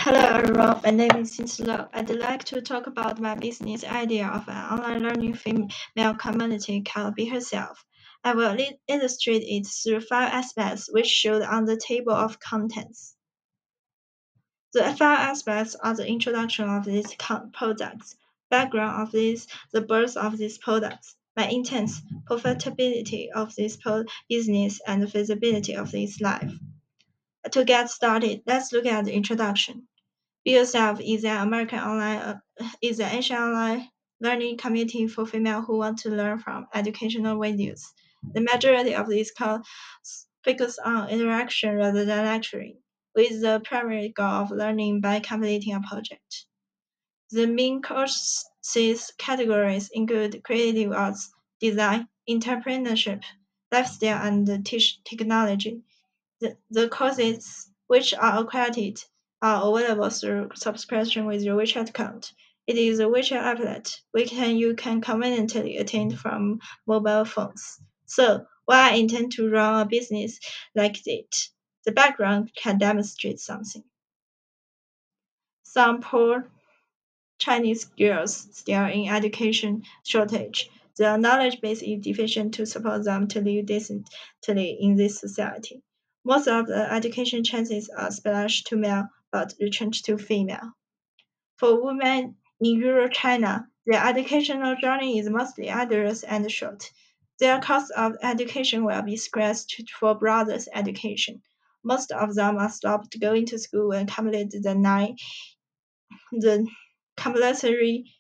Hello everyone, my name is Sinslo. I'd like to talk about my business idea of an online learning female community called Be Herself. I will illustrate it through five aspects which shown on the table of contents. The five aspects are the introduction of these products, background of these, the birth of these products, my intents, profitability of this business, and the feasibility of this life. To get started, let's look at the introduction. Be Yourself is an Asian online learning community for females who want to learn from educational videos. The majority of these courses focus on interaction rather than lecturing, with the primary goal of learning by completing a project. The main courses categories include creative arts, design, entrepreneurship, lifestyle, and technology. The courses, which are accredited, are available through subscription with your WeChat account. It is a WeChat applet you can conveniently attend from mobile phones. So, why I intend to run a business like it? The background can demonstrate something. Some poor Chinese girls still in education shortage. Their knowledge base is deficient to support them to live decently in this society. Most of the education chances are splashed to male but retrenched to female. For women in rural China, their educational journey is mostly arduous and short. Their cost of education will be scratched for brothers' education. Most of them are stopped going to school and complete the compulsory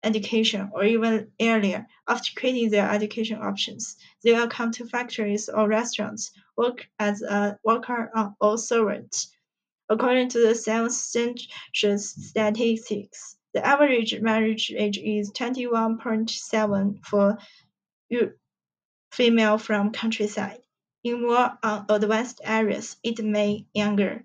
education or even earlier. After creating their education options, they will come to factories or restaurants, work as a worker or servant. According to the census statistics, the average marriage age is 21.7 for female from countryside. In more advanced areas, it may younger.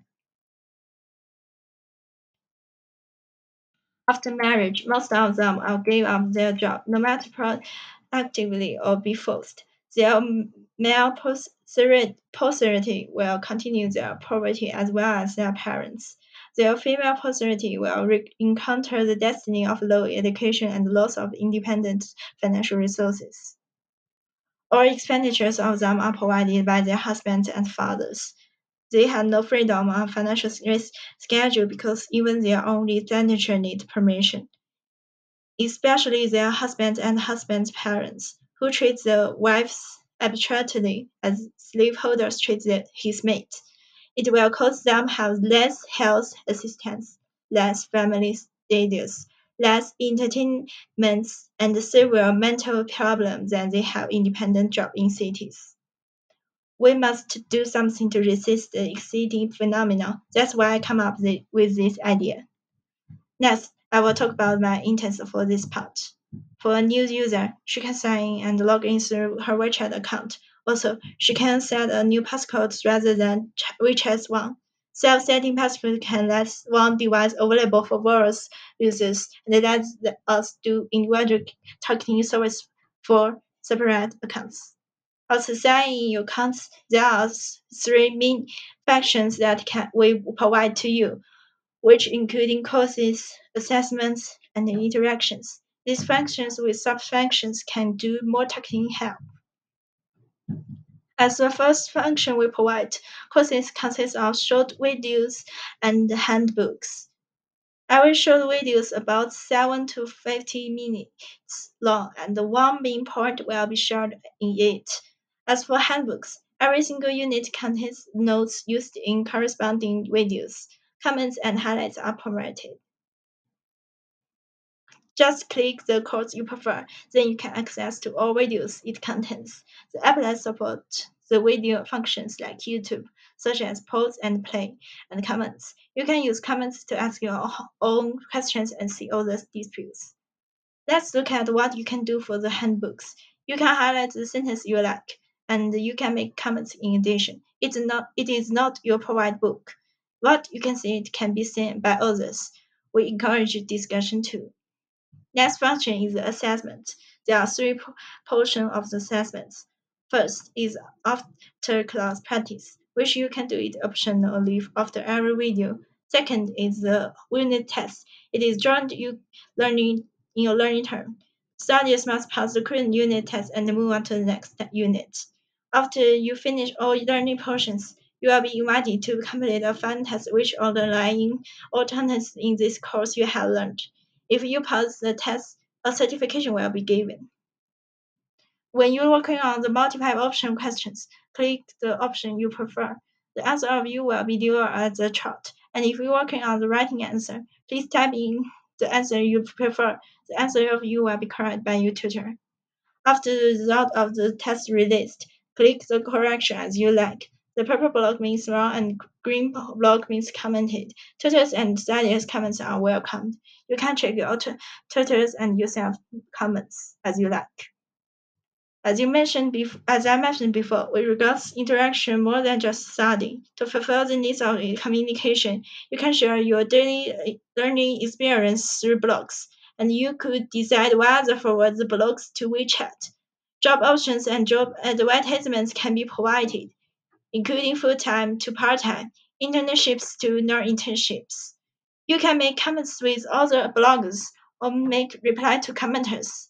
After marriage, most of them will give up their job, no matter proactively or be forced. Their male posterity will continue their poverty as well as their parents. Their female posterity will encounter the destiny of low education and loss of independent financial resources. All expenditures of them are provided by their husbands and fathers. They have no freedom on financial schedule because even their own expenditure need permission, especially their husbands and husbands' parents, who treat the wives arbitrarily as slaveholders treat his mate. It will cause them have less health assistance, less family status, less entertainments, and severe mental problems than they have independent job in cities. We must do something to resist the exceeding phenomenon. That's why I come up with this idea. Next, I will talk about my intents for this part. For a new user, she can sign in and log in through her WeChat account. Also, she can set a new passcode rather than WeChat's one. Self-setting passcode can let one device available for various users and let us do individual targeting service for separate accounts. Also, sign in your accounts, there are three main functions that we provide to you, which including courses, assessments, and interactions. These functions with sub-functions can do more targeting help. As the first function we provide, courses consist of short videos and handbooks. Every short video is about 7 to 50 minutes long, and one main point will be shared in it. As for handbooks, every single unit contains notes used in corresponding videos. Comments and highlights are provided. Just click the course you prefer, then you can access to all videos it contains. The applet supports the video functions like YouTube, such as pause and play, and comments. You can use comments to ask your own questions and see all the disputes. Let's look at what you can do for the handbooks. You can highlight the sentence you like, and you can make comments in addition. It is not your provide book. What you can see it can be seen by others. We encourage discussion too. Next function is the assessment. There are three portions of the assessments. First is after class practice, which you can do it optionally after every video. Second is the unit test. It is joined you learning in your learning term. Studies must pass the current unit test and move on to the next unit. After you finish all learning portions, you will be invited to complete a final test which underlying all contents in this course you have learned. If you pass the test, a certification will be given. When you're working on the multiple option questions, click the option you prefer. The answer of you will be delivered at the chart. And if you're working on the writing answer, please type in the answer you prefer. The answer of you will be corrected by your tutor. After the result of the test released, click the correction as you like. The purple block means wrong and green block means commented. Tutors and studies comments are welcomed. You can check your tutors and yourself comments as you like. As I mentioned before, we regard interaction more than just study. To fulfill the needs of communication, you can share your daily learning experience through blogs, and you could decide whether to forward the blogs to WeChat. Job options and job advertisements can be provided, including full-time to part-time, internships to non-internships. You can make comments with other bloggers or make reply to commenters.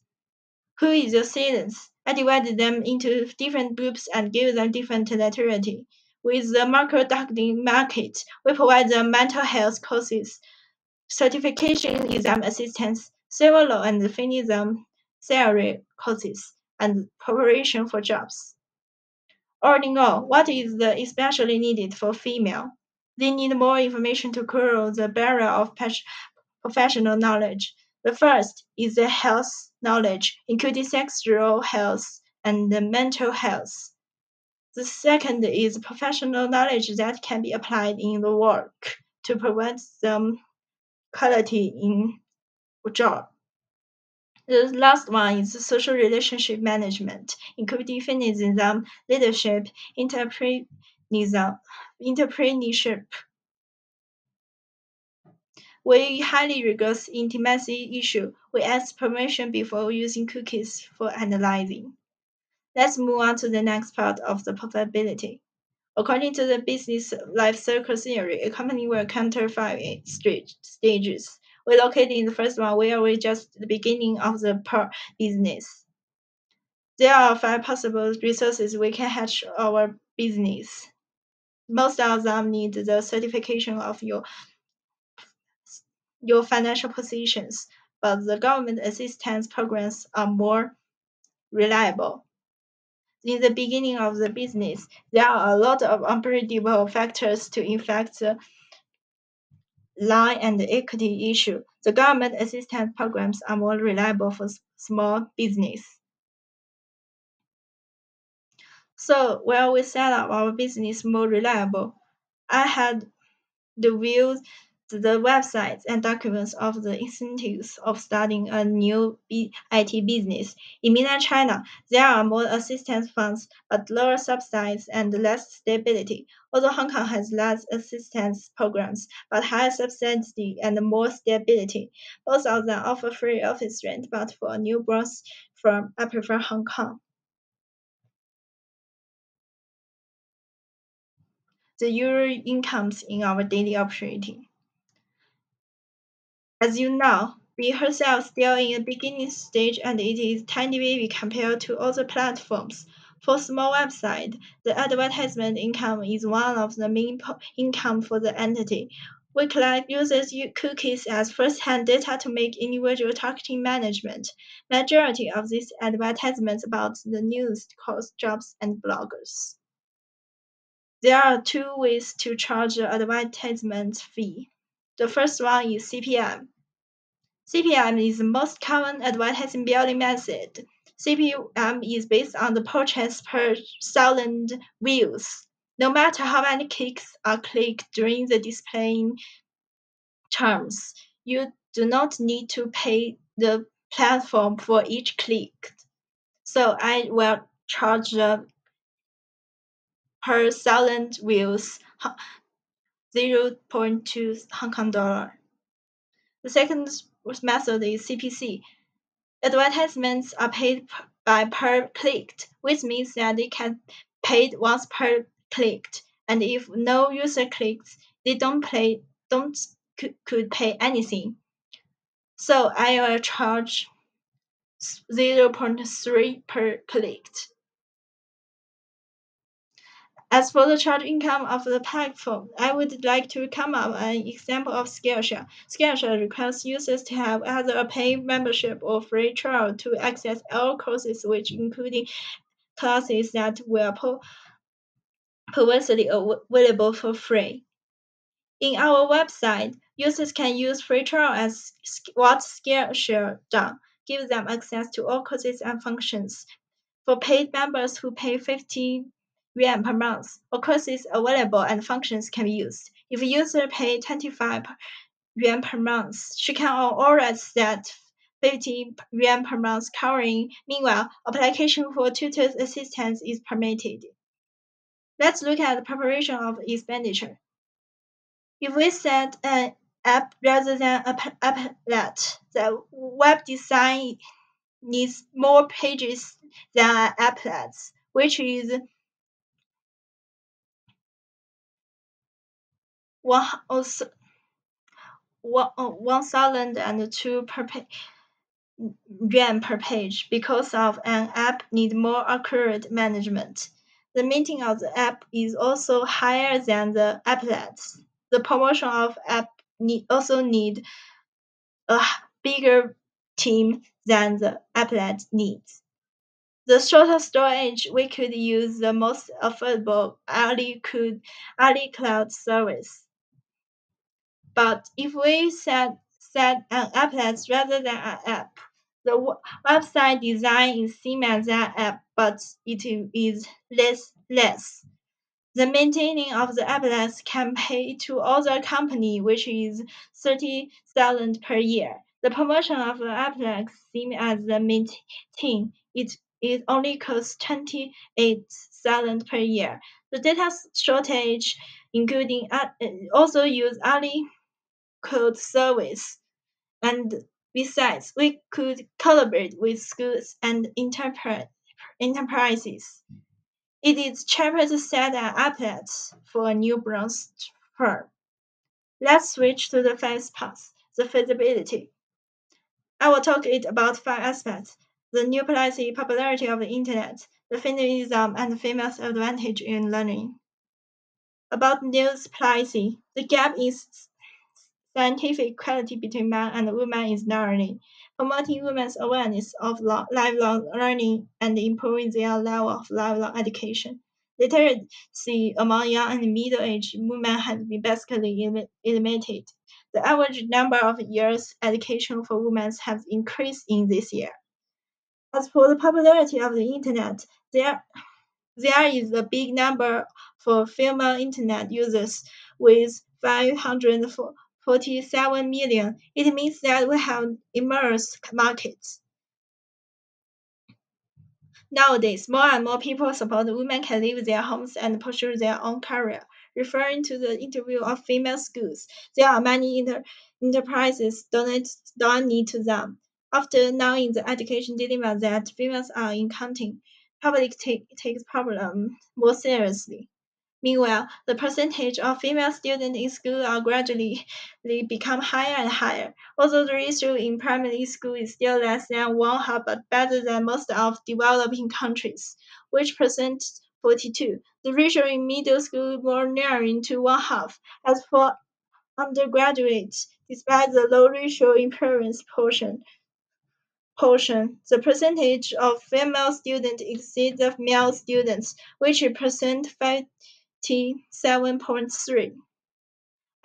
Who is your students? I divided them into different groups and gave them different notoriety. With the market targeting market, we provide them mental health courses, certification exam assistance, civil law and feminism theory courses, and preparation for jobs. All in all, what is the especially needed for female? They need more information to clear the barrier of professional knowledge. The first is the health knowledge, including sexual health and the mental health. The second is professional knowledge that can be applied in the work to provide some quality in job. The last one is social relationship management, including feminism, leadership, entrepreneurship. We highly regard intimacy issue. We ask permission before using cookies for analyzing. Let's move on to the next part of the probability. According to the business life cycle theory, a company will counter five stages. We located in the first one where we just the beginning of the business. There are five possible resources we can hatch our business. Most of them need the certification of your financial positions, but the government assistance programs are more reliable. In the beginning of the business, there are a lot of unpredictable factors to affect the line and equity issue. The government assistance programs are more reliable for small business. So while we set up our business more reliable, I had the views the websites and documents of the incentives of starting a new IT business. In mainland China, there are more assistance funds, but lower subsidies and less stability. Although Hong Kong has less assistance programs, but higher subsidy and more stability. Both of them offer free office rent, but for a new boss firm, I prefer Hong Kong. The euro incomes in our daily operating. As you know, Be herself still in a beginning stage and it is tiny baby compared to other platforms. For small website, the advertisement income is one of the main income for the entity. We collect users' cookies as first-hand data to make individual targeting management. Majority of these advertisements about the news, course, jobs, and bloggers. There are two ways to charge the advertisement fee. The first one is CPM. CPM is the most common advertising billing method. CPM is based on the purchase per thousand views. No matter how many clicks are clicked during the displaying terms, you do not need to pay the platform for each click. So I will charge per thousand views 0.2 Hong Kong dollar. The second method is CPC. Advertisements are paid by per clicked, which means that they can paid once per clicked, and if no user clicks, they don't pay don't could pay anything. So I will charge 0.3 per click. As for the charge income of the platform, I would like to come up an example of Skillshare. Skillshare requires users to have either a paid membership or free trial to access all courses, which including classes that were previously available for free. In our website, users can use free trial as what Skillshare does, give them access to all courses and functions. For paid members who pay 50 yuan per month, all courses available and functions can be used. If a user pay 25 yuan per month, she can already set 50 yuan per month covering. Meanwhile, application for tutor assistance is permitted. Let's look at the preparation of expenditure. If we set an app rather than applet, the web design needs more pages than applets, which is 1,002 yuan per page because of an app need more accurate management. The maintenance of the app is also higher than the applets. The promotion of app also need a bigger team than the applet needs. The shorter storage, we could use the most affordable Ali Cloud service. But if we set an applet rather than an app, the website design is same as an app, but it is less. The maintaining of the applets can pay to other company, which is 30,000 per year. The promotion of the applets same as the maintain. It only costs 28,000 per year. The data shortage, including also use Ali code service. And besides, we could collaborate with schools and enterprises. It is cheaper to set an applet for a newborn firm. Let's switch to the first part, the feasibility. I will talk it about five aspects: the new policy, popularity of the internet, the feminism and female's advantage in learning. About news policy, the gap in scientific equality between men and women is narrowing, promoting women's awareness of lifelong learning and improving their level of lifelong education. Literacy among young and middle-aged women has been basically eliminated. The average number of years education for women has increased in this year. As for the popularity of the internet, there is a big number for female internet users with 547 million. It means that we have immersed markets. Nowadays, more and more people support women can leave their homes and pursue their own career. Referring to the interview of female schools, there are many enterprises donate to them. After knowing the education dilemma that females are encountering, public takes problem more seriously. Meanwhile, the percentage of female students in school are gradually become higher and higher. Although the ratio in primary school is still less than one half, but better than most of developing countries, which percent 42. The ratio in middle school more nearing to one half. As for undergraduates, despite the low ratio in parents portion, the percentage of female students exceeds the male students, which percent 57.3.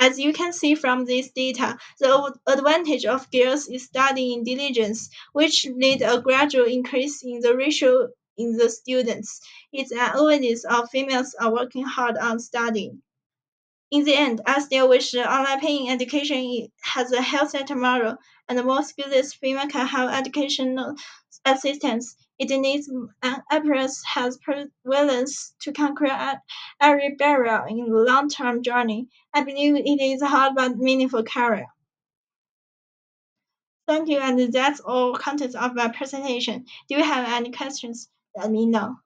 As you can see from this data, the advantage of girls is studying diligence, which lead a gradual increase in the ratio in the students. It's an evidence of females are working hard on studying. In the end, I still wish the online paying education has a healthier tomorrow, and more skilled female can have educational assistance. It needs an approach has prevalence to conquer every barrier in the long-term journey. I believe it is a hard but meaningful career. Thank you, and that's all content of my presentation. Do you have any questions? Let me know.